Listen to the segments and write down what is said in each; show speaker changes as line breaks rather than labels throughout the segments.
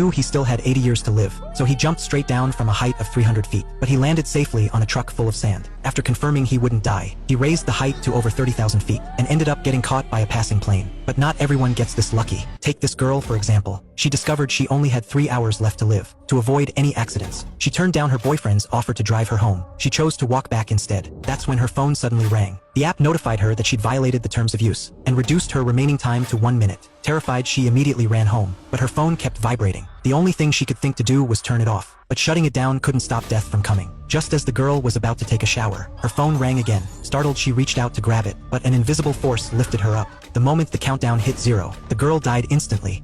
knew he still had 80 years to live, so he jumped straight down from a height of 300 feet. But he landed safely on a truck full of sand. After confirming he wouldn't die, he raised the height to over 30,000 feet and ended up getting caught by a passing plane. But not everyone gets this lucky. Take this girl, for example. She discovered she only had 3 hours left to live. To avoid any accidents, she turned down her boyfriend's offer to drive her home. She chose to walk back instead. That's when her phone suddenly rang. The app notified her that she'd violated the terms of use and reduced her remaining time to 1 minute. Terrified, she immediately ran home, but her phone kept vibrating. The only thing she could think to do was turn it off, but shutting it down couldn't stop death from coming. Just as the girl was about to take a shower, her phone rang again. Startled, she reached out to grab it, but an invisible force lifted her up. The moment the countdown hit 0, the girl died instantly.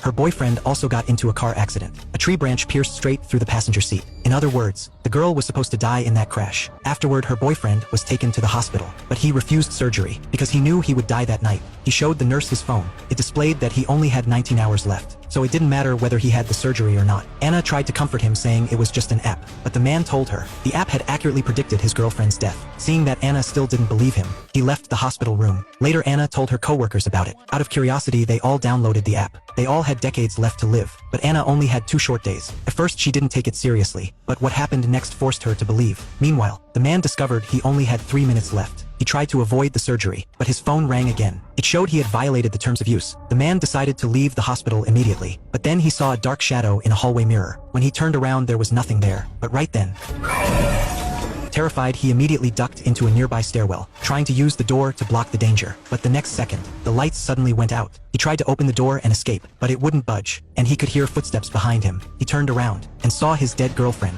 Her boyfriend also got into a car accident. A tree branch pierced straight through the passenger seat. In other words, the girl was supposed to die in that crash. Afterward, her boyfriend was taken to the hospital, but he refused surgery because he knew he would die that night. He showed the nurse his phone. It displayed that he only had 19 hours left, so it didn't matter whether he had the surgery or not. Anna tried to comfort him, saying it was just an app, but the man told her the app had accurately predicted his girlfriend's death. Seeing that Anna still didn't believe him, he left the hospital room. Later, Anna told her coworkers about it. Out of curiosity, they all downloaded the app. They all had decades left to live, but Anna only had 2 short days. At first, she didn't take it seriously, but what happened next forced her to believe. Meanwhile, the man discovered he only had 3 minutes left. He tried to avoid the surgery, but his phone rang again. It showed he had violated the terms of use. The man decided to leave the hospital immediately, but then he saw a dark shadow in a hallway mirror. When he turned around, there was nothing there. But right then, terrified, he immediately ducked into a nearby stairwell, trying to use the door to block the danger. But the next second, the lights suddenly went out. He tried to open the door and escape, but it wouldn't budge, and he could hear footsteps behind him. He turned around and saw his dead girlfriend.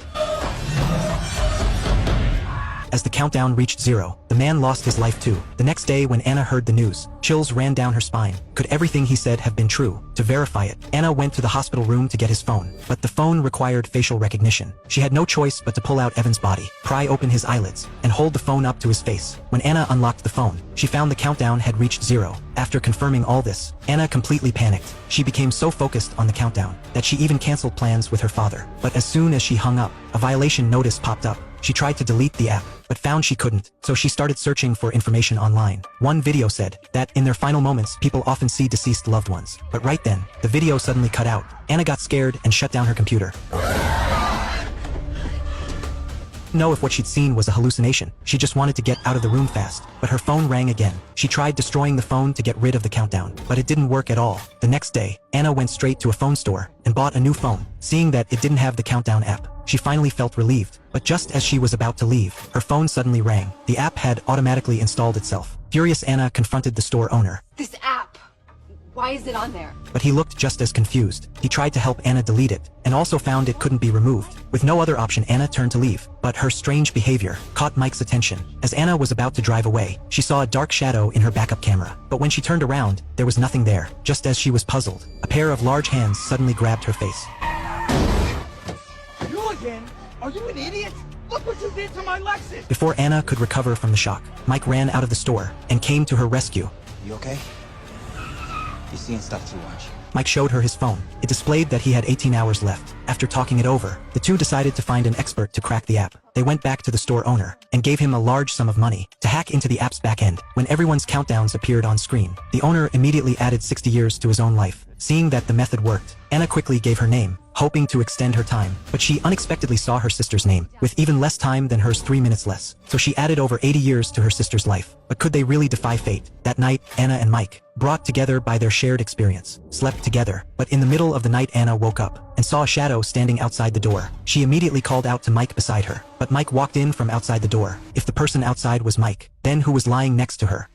As the countdown reached 0, the man lost his life too. The next day, when Anna heard the news, chills ran down her spine. Could everything he said have been true? To verify it, Anna went to the hospital room to get his phone, but the phone required facial recognition. She had no choice but to pull out Evan's body, pry open his eyelids, and hold the phone up to his face. When Anna unlocked the phone, she found the countdown had reached 0. After confirming all this, Anna completely panicked. She became so focused on the countdown that she even canceled plans with her father. But as soon as she hung up, a violation notice popped up. She tried to delete the app, but found she couldn't, so she started searching for information online. One video said that in their final moments, people often see deceased loved ones. But right then, the video suddenly cut out. Anna got scared and shut down her computer. Know if what she'd seen was a hallucination. She just wanted to get out of the room fast, but her phone rang again. She tried destroying the phone to get rid of the countdown, but it didn't work at all. The next day, Anna went straight to a phone store and bought a new phone. Seeing that it didn't have the countdown app, she finally felt relieved. But just as she was about to leave, her phone suddenly rang. The app had automatically installed itself. Furious, Anna confronted the store owner.
This app, why is it on there?
But he looked just as confused. He tried to help Anna delete it, and also found it couldn't be removed. With no other option, Anna turned to leave, but her strange behavior caught Mike's attention. As Anna was about to drive away, she saw a dark shadow in her backup camera. But when she turned around, there was nothing there. Just as she was puzzled, a pair of large hands suddenly grabbed her face.
You again? Are you an idiot? Look what you did to my Lexus!
Before Anna could recover from the shock, Mike ran out of the store and came to her rescue.
You okay? You're seeing stuff too much.
Mike showed her his phone. It displayed that he had 18 hours left. After talking it over, the two decided to find an expert to crack the app. They went back to the store owner and gave him a large sum of money to hack into the app's backend. When everyone's countdowns appeared on screen, the owner immediately added 60 years to his own life. Seeing that the method worked, Anna quickly gave her name, hoping to extend her time. But she unexpectedly saw her sister's name, with even less time than hers, 3 minutes less. So she added over 80 years to her sister's life. But could they really defy fate? That night, Anna and Mike, brought together by their shared experience, slept together. But in the middle of the night, Anna woke up and saw a shadow standing outside the door. She immediately called out to Mike beside her, but Mike walked in from outside the door. If the person outside was Mike, then who was lying next to her?